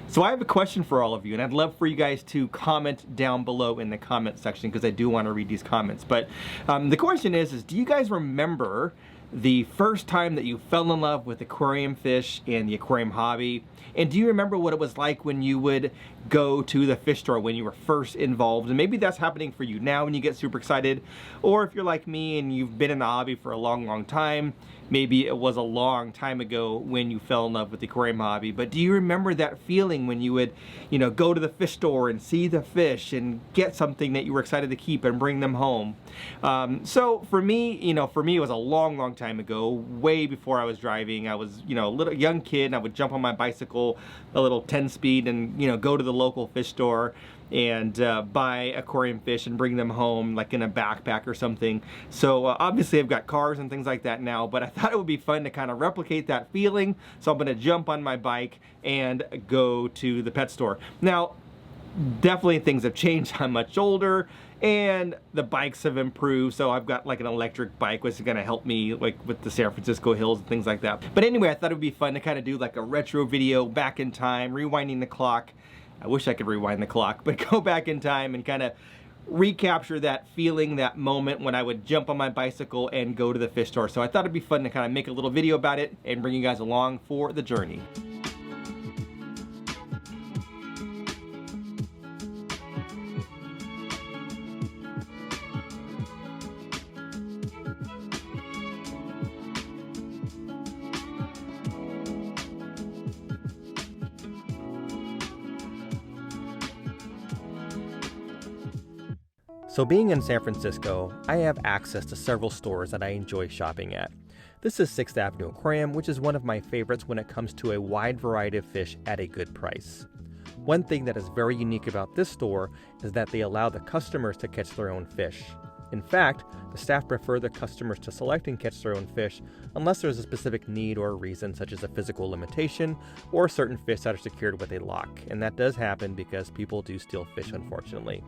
So I have a question for all of you, and I'd love for you guys to comment down below in the comment section because I do want to read these comments. But the question is do you guys remember the first time that you fell in love with aquarium fish and the aquarium hobby? And do you remember what it was like when you would go to the fish store when you were first involved? And maybe that's happening for you now and you get super excited. Or if you're like me and you've been in the hobby for a long time, maybe it was a long time ago when you fell in love with the aquarium hobby. But do you remember that feeling when you would, go to the fish store and see the fish and get something that you were excited to keep and bring them home? So for me, it was a long time ago, way before I was driving. I was, a little young kid, and I would jump on my bicycle, a little 10-speed, and go to the local fish store and buy aquarium fish and bring them home like in a backpack or something. So obviously I've got cars and things like that now, but I thought it would be fun to kind of replicate that feeling. So I'm gonna jump on my bike and go to the pet store. Now, definitely things have changed. I'm much older and the bikes have improved, so I've got like an electric bike which is gonna help me like with the San Francisco hills and things like that. But anyway, I thought it would be fun to kind of do like a retro video back in time, rewinding the clock. I wish I could rewind the clock, but go back in time and kind of recapture that feeling, that moment when I would jump on my bicycle and go to the fish store. So I thought it'd be fun to kind of make a little video about it and bring you guys along for the journey. So being in San Francisco, I have access to several stores that I enjoy shopping at. This is 6th Avenue Aquarium, which is one of my favorites when it comes to a wide variety of fish at a good price. One thing that is very unique about this store is that they allow the customers to catch their own fish. In fact, the staff prefer the customers to select and catch their own fish unless there's a specific need or reason, such as a physical limitation or certain fish that are secured with a lock. And that does happen because people do steal fish, unfortunately.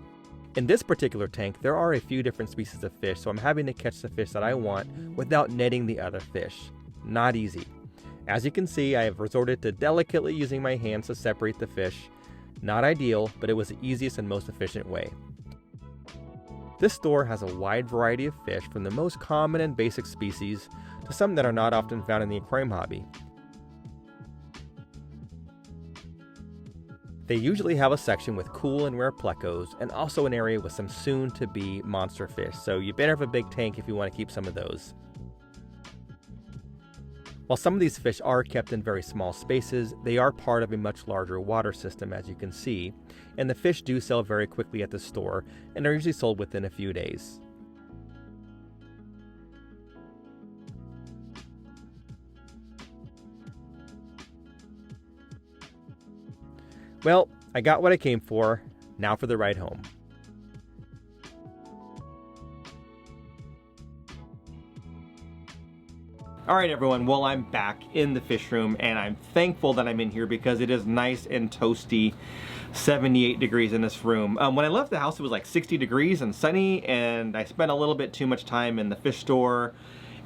In this particular tank, there are a few different species of fish, so I'm having to catch the fish that I want without netting the other fish. Not easy. As you can see, I have resorted to delicately using my hands to separate the fish. Not ideal, but it was the easiest and most efficient way. This store has a wide variety of fish, from the most common and basic species to some that are not often found in the aquarium hobby. They usually have a section with cool and rare plecos, and also an area with some soon-to-be monster fish, so you better have a big tank if you want to keep some of those. While some of these fish are kept in very small spaces, they are part of a much larger water system, as you can see, and the fish do sell very quickly at the store, and are usually sold within a few days. Well, I got what I came for. Now for the ride home. All right, everyone. Well, I'm back in the fish room, and I'm thankful that I'm in here because it is nice and toasty, 78 degrees in this room. When I left the house, it was like 60 degrees and sunny, and I spent a little bit too much time in the fish store,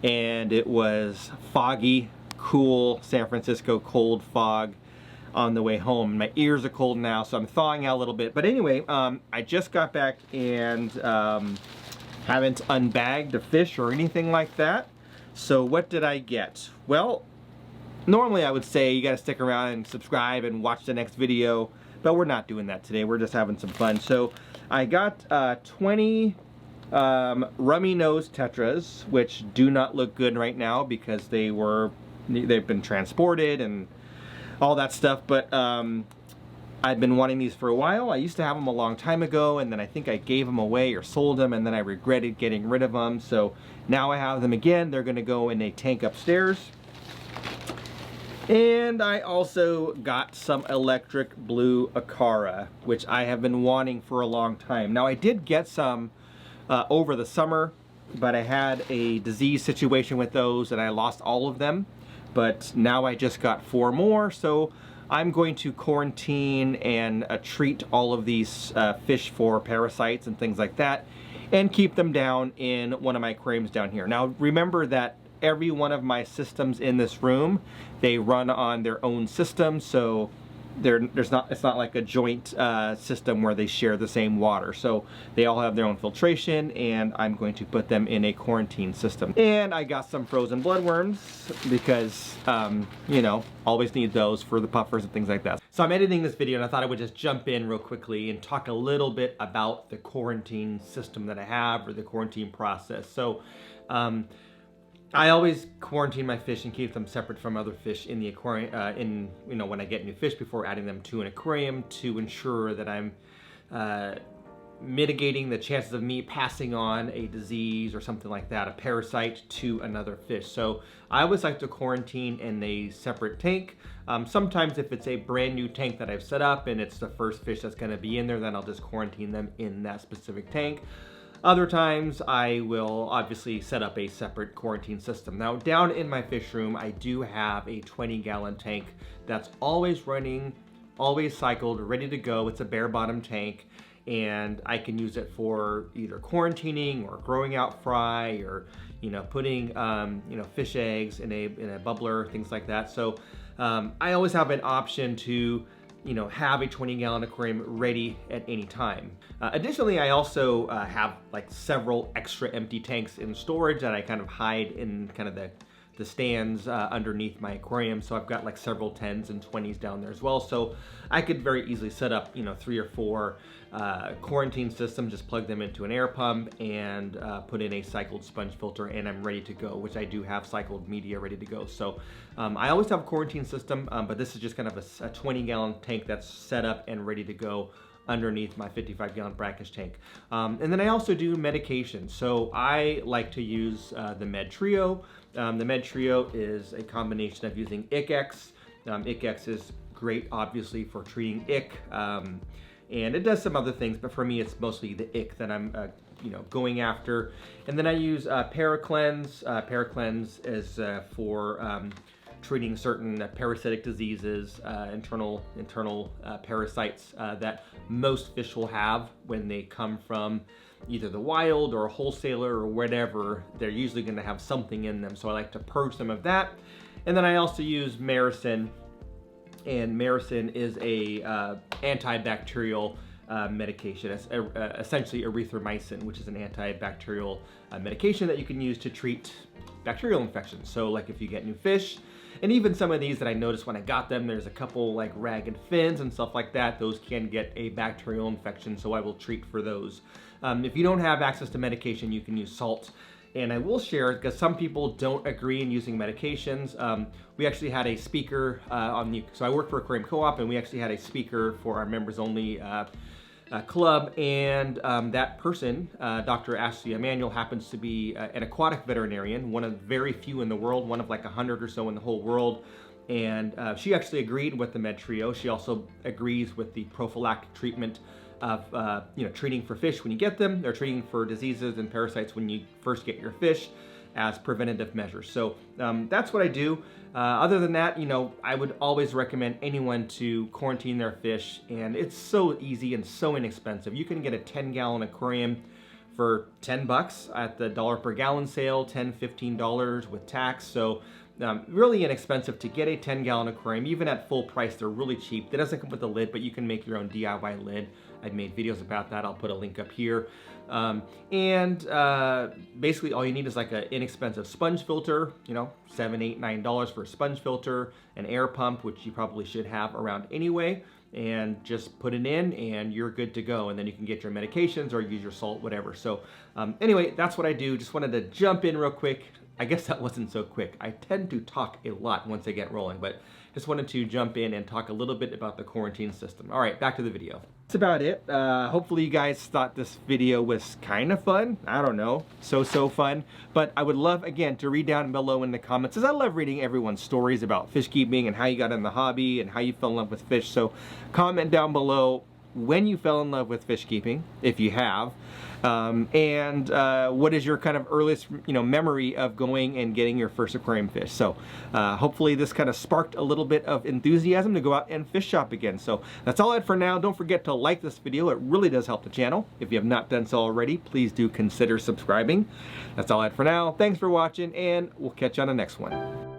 and it was foggy, cool, San Francisco cold fog on the way home. My ears are cold now, so I'm thawing out a little bit. But anyway, I just got back and haven't unbagged a fish or anything like that. So what did I get? Well, normally I would say you gotta stick around and subscribe and watch the next video, but we're not doing that today. We're just having some fun. So I got 20 rummy nose tetras, which do not look good right now because they've been transported and all that stuff, but I've been wanting these for a while. I used to have them a long time ago, and then I think I gave them away or sold them, and then I regretted getting rid of them. So now I have them again. They're gonna go in a tank upstairs. And I also got some electric blue Acara, which I have been wanting for a long time. Now I did get some over the summer, but I had a disease situation with those and I lost all of them. But now I just got 4 more, so I'm going to quarantine and treat all of these fish for parasites and things like that, and keep them down in one of my aquariums down here. Now remember that every one of my systems in this room, they run on their own system, so it's not like a joint system where they share the same water. So they all have their own filtration, and I'm going to put them in a quarantine system. And I got some frozen bloodworms because, you know, always need those for the puffers and things like that. So I'm editing this video, and I thought I would just jump in real quickly and talk a little bit about the quarantine system that I have, or the quarantine process. So I always quarantine my fish and keep them separate from other fish in the aquarium, you know, when I get new fish, before adding them to an aquarium, to ensure that I'm mitigating the chances of me passing on a disease or something like that, a parasite, to another fish. So I always like to quarantine in a separate tank. Sometimes if it's a brand new tank that I've set up and it's the first fish that's going to be in there, then I'll just quarantine them in that specific tank. Other times I will obviously set up a separate quarantine system. Now, down in my fish room, I do have a 20-gallon tank that's always running, always cycled, ready to go. It's a bare bottom tank, and I can use it for either quarantining or growing out fry, or, you know, putting you know, fish eggs in a bubbler, things like that. So I always have an option to, you know, have a 20-gallon aquarium ready at any time. Additionally, I also have like several extra empty tanks in storage that I kind of hide in kind of the stands underneath my aquarium. So I've got like several 10s and 20s down there as well. So I could very easily set up, you know, 3 or 4 quarantine systems, just plug them into an air pump, and put in a cycled sponge filter, and I'm ready to go, which I do have cycled media ready to go. So I always have a quarantine system, but this is just kind of a 20-gallon tank that's set up and ready to go underneath my 55-gallon brackish tank. And then I also do medication. So I like to use the Med Trio. The Med Trio is a combination of using ICX. ICX is great, obviously, for treating ick, and it does some other things, but for me, it's mostly the ick that I'm you know, going after. And then I use Paracleanse. Paracleanse is for treating certain parasitic diseases, internal parasites that most fish will have when they come from either the wild or a wholesaler or whatever. They're usually going to have something in them, so I like to purge them of that. And then I also use Maricin, and Maricin is a antibacterial medication. It's essentially erythromycin, which is an antibacterial medication that you can use to treat bacterial infections. So like if you get new fish, and even some of these that I noticed when I got them, there's a couple like ragged fins and stuff like that. Those can get a bacterial infection, so I will treat for those. If you don't have access to medication, you can use salt. And I will share, because some people don't agree in using medications. We actually had a speaker so I work for Aquarium Co-op, and we actually had a speaker for our members only club, and that person, Dr. Ashley Emanuel, happens to be an aquatic veterinarian, one of very few in the world, one of like 100 or so in the whole world. And she actually agreed with the Med Trio. She also agrees with the prophylactic treatment of you know, treating for fish when you get them. They're treating for diseases and parasites when you first get your fish, as preventative measures. So that's what I do. Other than that, you know, I would always recommend anyone to quarantine their fish, and it's so easy and so inexpensive. You can get a 10-gallon aquarium for $10 at the $1 per gallon sale, $10, $15 with tax. So really inexpensive to get a 10-gallon aquarium. Even at full price, they're really cheap. It doesn't come with a lid, but you can make your own DIY lid. I've made videos about that. I'll put a link up here. Basically all you need is like an inexpensive sponge filter, you know, $7, $8, $9 for a sponge filter, an air pump, which you probably should have around anyway, and just put it in and you're good to go. And then you can get your medications or use your salt, whatever. So anyway, that's what I do. Just wanted to jump in real quick. I guess that wasn't so quick. I tend to talk a lot once I get rolling, but just wanted to jump in and talk a little bit about the quarantine system. All right, back to the video. That's about it. Hopefully you guys thought this video was kind of fun. I don't know, so fun. But I would love, again, to read down below in the comments, as I love reading everyone's stories about fish keeping and how you got in the hobby and how you fell in love with fish. So comment down below when you fell in love with fish keeping, if you have, and what is your kind of earliest, you know, memory of going and getting your first aquarium fish. So hopefully this kind of sparked a little bit of enthusiasm to go out and fish shop again. So that's all I had for now. Don't forget to like this video. It really does help the channel. If you have not done so already, please do consider subscribing. That's all I had for now. Thanks for watching, and we'll catch you on the next one.